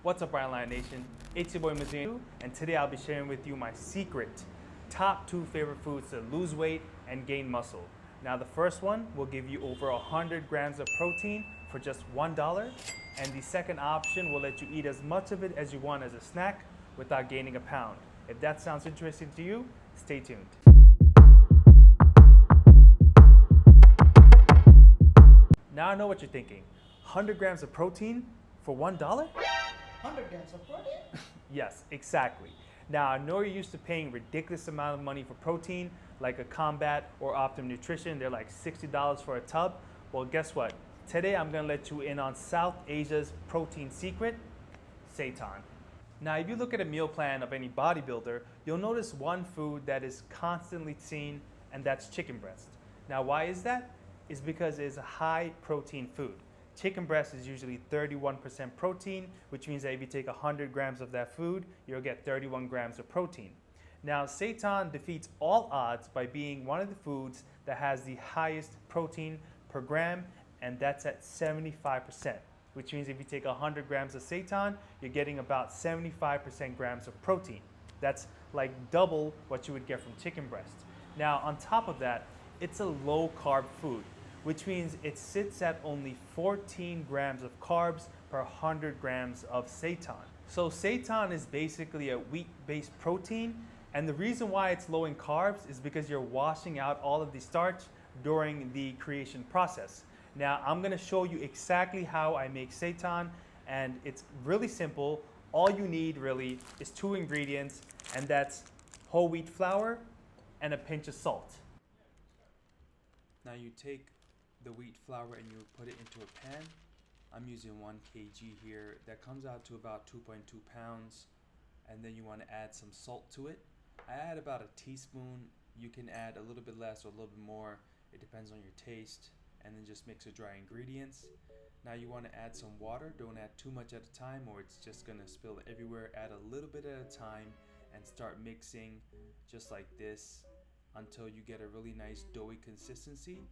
What's up, Brian Lion Nation? It's your boy Mizzou, and today I'll be sharing with you my secret top 2 favorite foods to lose weight and gain muscle. Now, the first one will give you over 100 grams of protein for just $1, and the second option will let you eat as much of it as you want as a snack without gaining a pound. If that sounds interesting to you, stay tuned. Now I know what you're thinking. 100 grams of protein for $1? 100 grams of protein? Yes, exactly. Now I know you're used to paying ridiculous amount of money for protein, like a Combat or Optimum Nutrition. They're like $60 for a tub. Well, guess what? Today I'm gonna let you in on South Asia's protein secret, Seitan. Now, if you look at a meal plan of any bodybuilder, you'll notice one food that is constantly seen, and that's chicken breast. Now, why is that? It's because it's a high protein food. Chicken breast is usually 31% protein, which means that if you take 100 grams of that food, you'll get 31 grams of protein. Now, Seitan defeats all odds by being one of the foods that has the highest protein per gram, and that's at 75%, which means if you take 100 grams of Seitan, you're getting about 75% grams of protein. That's like double what you would get from chicken breast. Now, on top of that, it's a low carb food, which means it sits at only 14 grams of carbs per 100 grams of Seitan. So Seitan is basically a wheat-based protein, and the reason why it's low in carbs is because you're washing out all of the starch during the creation process. Now, I'm gonna show you exactly how I make Seitan, and it's really simple. All you need really is 2 ingredients, and that's whole wheat flour and a pinch of salt. Now you take the wheat flour and you put it into a pan. I'm using 1 kg here. That comes out to about 2.2 pounds. And then you want to add some salt to it. I add about a teaspoon. You can add a little bit less or a little bit more. It depends on your taste. And then just mix the dry ingredients. Now you want to add some water. Don't add too much at a time or it's just going to spill everywhere. Add a little bit at a time and start mixing just like this until you get a really nice doughy consistency.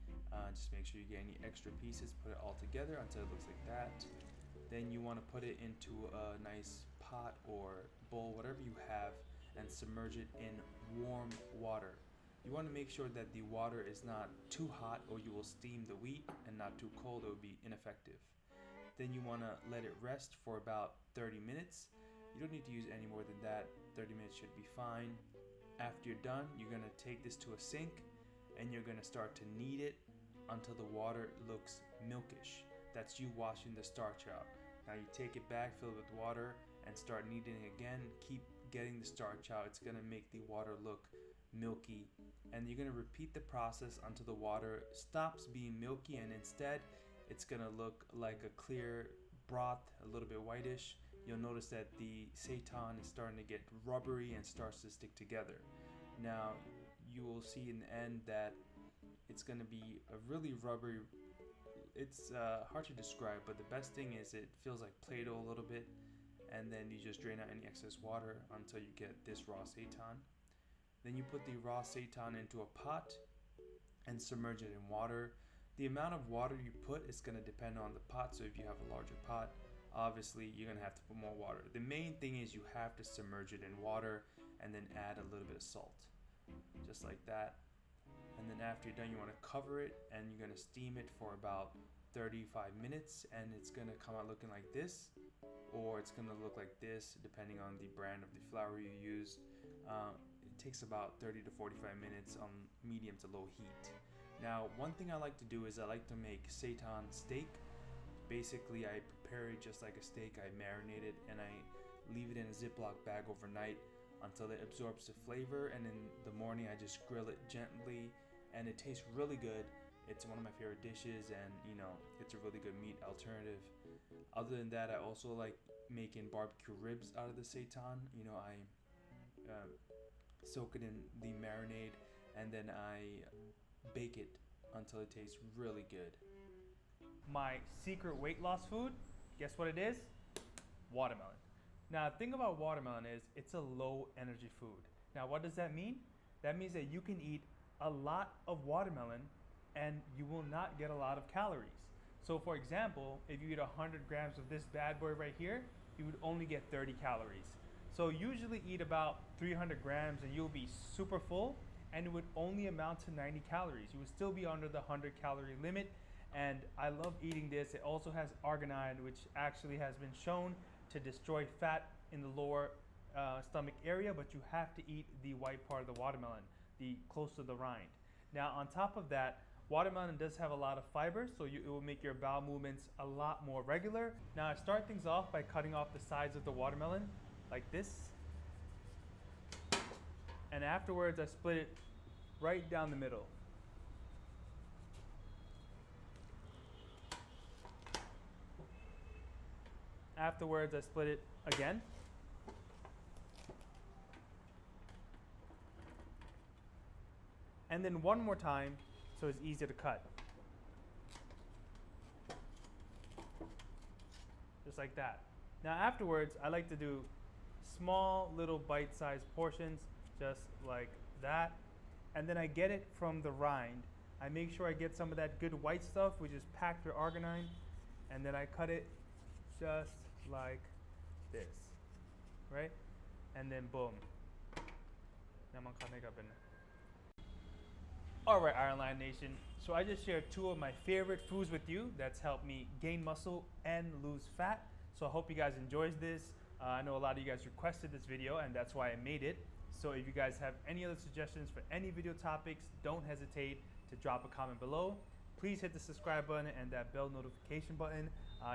Just make sure you get any extra pieces, put it all together until it looks like that. Then you want to put it into a nice pot or bowl, whatever you have, and submerge it in warm water. You want to make sure that the water is not too hot or you will steam the wheat, and not too cold, it would be ineffective. Then you want to let it rest for about 30 minutes. You don't need to use any more than that. 30 minutes should be fine. After you're done, you're going to take this to a sink and you're going to start to knead it until the water looks milkish. That's you washing the starch out. Now you take it back, fill it with water, and start kneading again. Keep getting the starch out. It's going to make the water look milky. And you're going to repeat the process until the water stops being milky and instead it's going to look like a clear broth, a little bit whitish. You'll notice that the Seitan is starting to get rubbery and starts to stick together. Now, you will see in the end that it's going to be a really rubbery, it's hard to describe, but the best thing is it feels like Play-Doh a little bit, and then you just drain out any excess water until you get this raw Seitan. Then you put the raw Seitan into a pot and submerge it in water. The amount of water you put is going to depend on the pot, so if you have a larger pot, obviously you're going to have to put more water. The main thing is you have to submerge it in water and then add a little bit of salt, just like that. And then after you're done, you want to cover it and you're going to steam it for about 35 minutes, and it's going to come out looking like this, or it's going to look like this depending on the brand of the flour you use. It takes about 30 to 45 minutes on medium to low heat. Now, one thing I like to do is I like to make Seitan steak. Basically, I prepare it just like a steak. I marinate it and I leave it in a Ziploc bag overnight until it absorbs the flavor, and in the morning I just grill it gently and it tastes really good. It's one of my favorite dishes, and you know, it's a really good meat alternative. Other than that, I also like making barbecue ribs out of the Seitan. You know, I soak it in the marinade and then I bake it until it tastes really good. My secret weight loss food, guess what it is? Watermelon. Now, the thing about watermelon is it's a low energy food. Now, what does that mean? That means that you can eat a lot of watermelon and you will not get a lot of calories. So for example, if you eat 100 grams of this bad boy right here, you would only get 30 calories. So usually eat about 300 grams and you'll be super full, and it would only amount to 90 calories. You would still be under the 100 calorie limit. And I love eating this. It also has arginine, which actually has been shown to destroy fat in the lower stomach area, but you have to eat the white part of the watermelon, the close to the rind. Now on top of that, watermelon does have a lot of fiber, so it will make your bowel movements a lot more regular. Now I start things off by cutting off the sides of the watermelon like this. And afterwards I split it right down the middle. Afterwards I split it again. And then one more time so it's easier to cut. Just like that. Now afterwards, I like to do small little bite-sized portions, just like that. And then I get it from the rind. I make sure I get some of that good white stuff, which is packed with arginine, and then I cut it just like this, right? And then boom. All right, Iron Lion Nation. So I just shared two of my favorite foods with you that's helped me gain muscle and lose fat. So I hope you guys enjoyed this. I know a lot of you guys requested this video, and that's why I made it. So if you guys have any other suggestions for any video topics, don't hesitate to drop a comment below. Please hit the subscribe button and that bell notification button.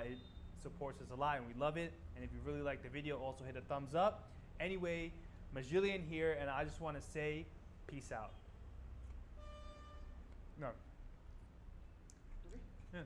It supports us a lot and we love it. And if you really like the video, also hit a thumbs up. Anyway, Majillian here, and I just want to say peace out. No. Okay. Yeah.